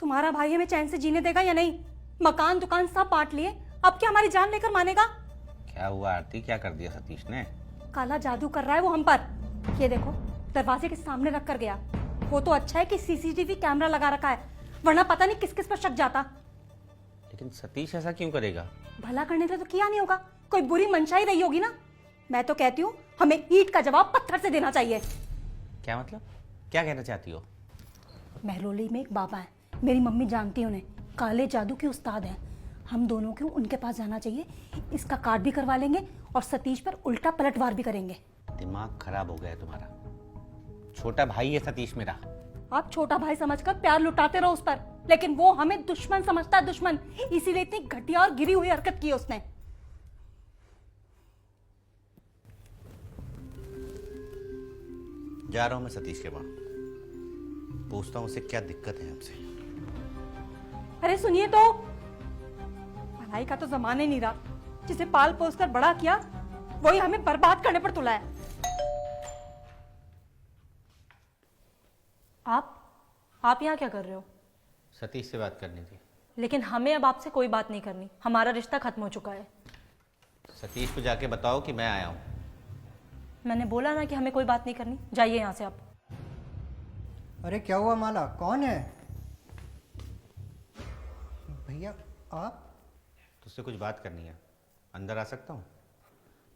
तुम्हारा भाई हमें चैन से जीने देगा या नहीं? मकान दुकान सब बांट लिए, अब क्या हमारी जान लेकर मानेगा? क्या हुआ आरती, क्या कर दिया सतीश ने? काला जादू कर रहा है वो हम पर। ये देखो, दरवाजे के सामने रख कर गया। वो तो अच्छा है कि सीसीटीवी कैमरा लगा रखा है, वरना पता नहीं किस किस पर शक जाता। लेकिन सतीश ऐसा क्यों करेगा? भला करने से तो किया नहीं होगा, कोई बुरी मंशा ही रही होगी ना। मैं तो कहती हूँ हमें ईंट का जवाब पत्थर से देना चाहिए। क्या मतलब, क्या कहना चाहती हो? महरौली में एक बाबा है, मेरी मम्मी जानती है उन्हें, काले जादू के उस्ताद हैं। हम दोनों को उनके पास जाना चाहिए, इसका कार्ड भी करवा लेंगे और सतीश पर उल्टा पलटवार भी करेंगे। दिमाग खराब हो गया है तुम्हारा। छोटा भाई है सतीश मेरा। आप छोटा भाई समझकर प्यार लुटाते रहो उस पर, लेकिन वो हमें दुश्मन समझता है, दुश्मन। इसीलिए इतनी घटिया और गिरी हुई हरकत की उसने। जा रहा हूं मैं सतीश के वहां, पूछता हूं उसे क्या दिक्कत है हमसे। अरे सुनिए तो, पढ़ाई का तो जमाना ही नहीं रहा। जिसे पाल पोस कर बड़ा किया वही हमें बर्बाद करने पर तुला है। आप यहाँ क्या कर रहे हो? सतीश से बात करनी थी। लेकिन हमें अब आपसे कोई बात नहीं करनी, हमारा रिश्ता खत्म हो चुका है। सतीश को जाके बताओ कि मैं आया हूं। मैंने बोला ना कि हमें कोई बात नहीं करनी, जाइए यहाँ से आप। अरे क्या हुआ माला, कौन है? भैया आप? तुझसे कुछ बात करनी है, अंदर आ सकता हूँ?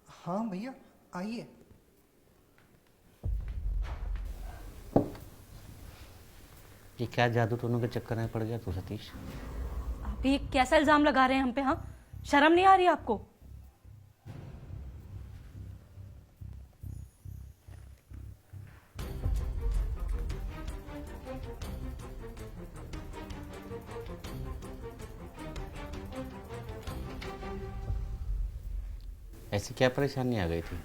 हाँ भैया आइए। ये क्या जादू टोनों के चक्कर में पड़ गया तू सतीश? आप ये कैसा इल्जाम लगा रहे हैं हम पे? हाँ, शर्म नहीं आ रही आपको? ऐसी क्या परेशानी आ गई थी?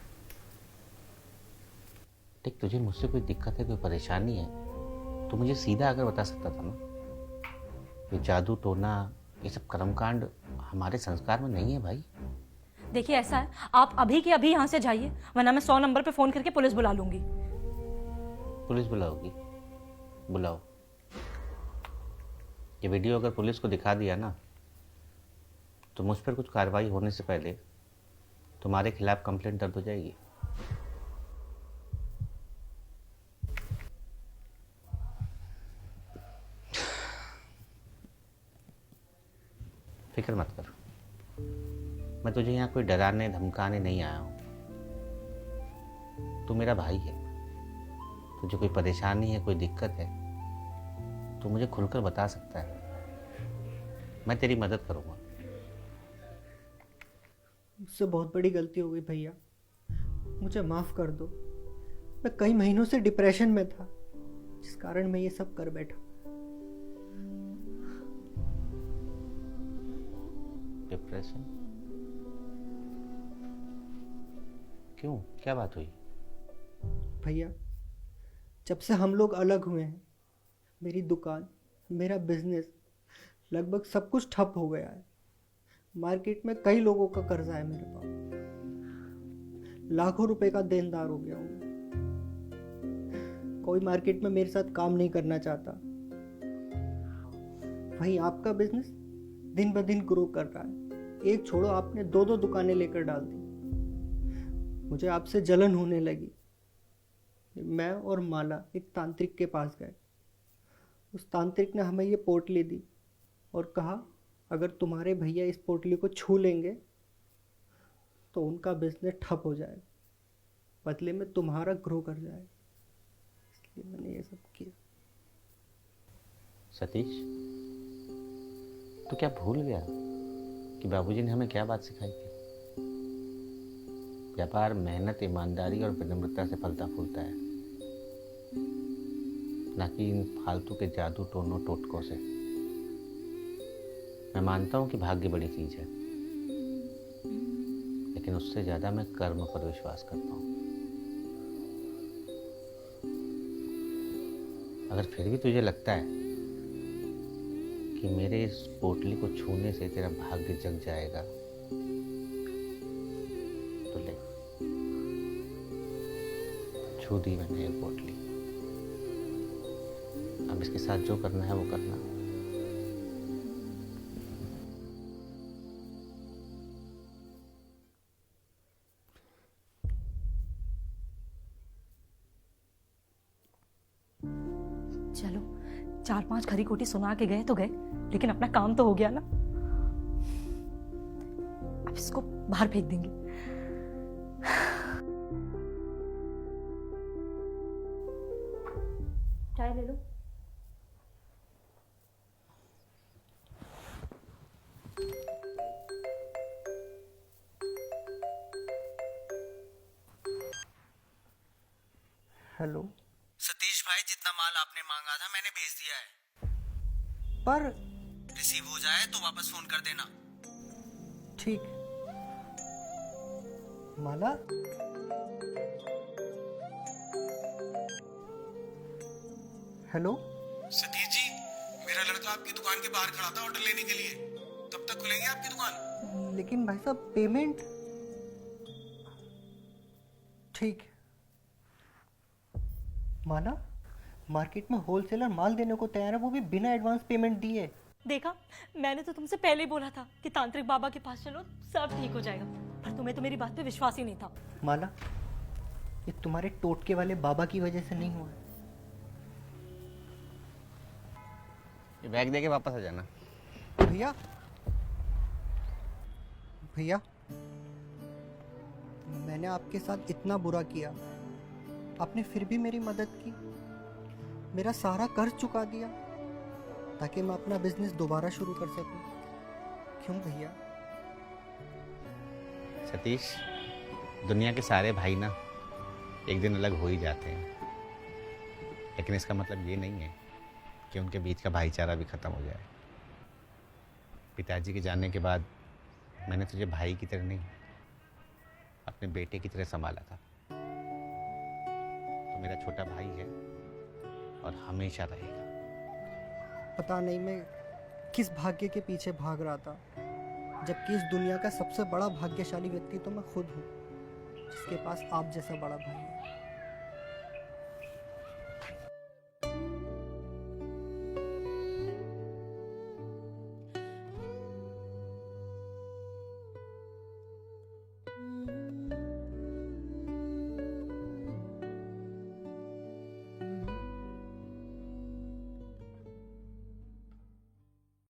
देख, तुझे मुझसे कोई दिक्कत है, कोई परेशानी है तो मुझे सीधा आकर बता सकता था ना। ये जादू टोना, ये सब कर्मकांड हमारे संस्कार में नहीं है भाई। देखिए ऐसा है, आप अभी के अभी यहाँ से जाइए, वरना मैं 100 नंबर पे फोन करके पुलिस बुला लूंगी। पुलिस बुलाओगी? बुलाओ। ये वीडियो अगर पुलिस को दिखा दिया ना तो मुझ पर कुछ कार्रवाई होने से पहले तुम्हारे खिलाफ कंप्लेंट दर्ज हो जाएगी। फिक्र मत कर, मैं तुझे यहाँ कोई डराने धमकाने नहीं आया हूँ। तू मेरा भाई है, तुझे कोई परेशानी है, कोई दिक्कत है तो मुझे खुलकर बता सकता है, मैं तेरी मदद करूँगा। मुझसे बहुत बड़ी गलती हो गई भैया, मुझे माफ़ कर दो। मैं कई महीनों से डिप्रेशन में था, जिस कारण मैं ये सब कर बैठा। डिप्रेशन? क्यों, क्या बात हुई? भैया जब से हम लोग अलग हुए हैं, मेरी दुकान, मेरा बिजनेस, लगभग सब कुछ ठप हो गया है। मार्केट में कई लोगों का कर्जा है मेरे पास, लाखों रुपए का देनदार हो गया हूँ। कोई मार्केट में मेरे साथ काम नहीं करना चाहता। वहीं आपका बिजनेस दिन ब दिन ग्रो कर रहा है। एक छोड़ो, आपने 2-2 दुकानें लेकर डाल दी। मुझे आपसे जलन होने लगी। मैं और माला एक तांत्रिक के पास गए। उस तांत्रिक ने हमें ये पोटली दी और कहा अगर तुम्हारे भैया इस पोटली को छू लेंगे तो उनका बिजनेस ठप हो जाएगा, बदले में तुम्हारा ग्रो कर जाएगा। इसलिए मैंने ये सब किया। सतीश, तू क्या भूल गया कि बाबूजी ने हमें क्या बात सिखाई थी? व्यापार मेहनत, ईमानदारी और विनम्रता से फलता फूलता है, ना कि इन फालतू के जादू टोनों टोटकों से। मैं मानता हूं कि भाग्य बड़ी चीज है, लेकिन उससे ज्यादा मैं कर्म पर विश्वास करता हूं। अगर फिर भी तुझे लगता है कि मेरे इस पोटली को छूने से तेरा भाग्य जग जाएगा तो ले, छू दी मैंने ये पोटली। अब इसके साथ जो करना है वो करना। चलो 4-5 खरी खोटी सुना के गए तो गए, लेकिन अपना काम तो हो गया ना। अब इसको बाहर फेंक देंगे। चाय ले लो। हेलो। सतीश भाई, जितना माल आपने मांगा था मैंने भेज दिया है। पर रिसीव हो जाए तो वापस फोन कर देना। ठीक। माला, हेलो। सतीश जी, मेरा लड़का आपकी दुकान के बाहर खड़ा था ऑर्डर लेने के लिए। कब तक खुलेगी आपकी दुकान? लेकिन भाई साहब पेमेंट। ठीक। माला, मार्केट में होलसेलर माल देने को तैयार है, वो भी बिना एडवांस पेमेंट दिए। देखा, मैंने तो तुमसे पहले ही बोला था कि तांत्रिक बाबा के पास चलो, सब ठीक हो जाएगा, पर तुम्हें तो मेरी बात पे विश्वास ही नहीं था। माला, ये तुम्हारे टोटके वाले बाबा की वजह से नहीं हुआ। ये बैग दे के वापस आ जाना। भैया, भैया, मैंने आपके साथ इतना बुरा किया, आपने फिर भी मेरी मदद की, मेरा सारा कर्ज चुका दिया ताकि मैं अपना बिजनेस दोबारा शुरू कर सकूं। क्यों भैया? सतीश, दुनिया के सारे भाई ना एक दिन अलग हो ही जाते हैं, लेकिन इसका मतलब ये नहीं है कि उनके बीच का भाईचारा भी ख़त्म हो जाए। पिताजी के जाने के बाद मैंने तुझे भाई की तरह नहीं, अपने बेटे की तरह संभाला था। तो मेरा छोटा भाई है और हमेशा रहेगा। पता नहीं मैं किस भाग्य के पीछे भाग रहा था, जबकि इस दुनिया का सबसे बड़ा भाग्यशाली व्यक्ति तो मैं खुद हूँ, जिसके पास आप जैसा बड़ा भाई है।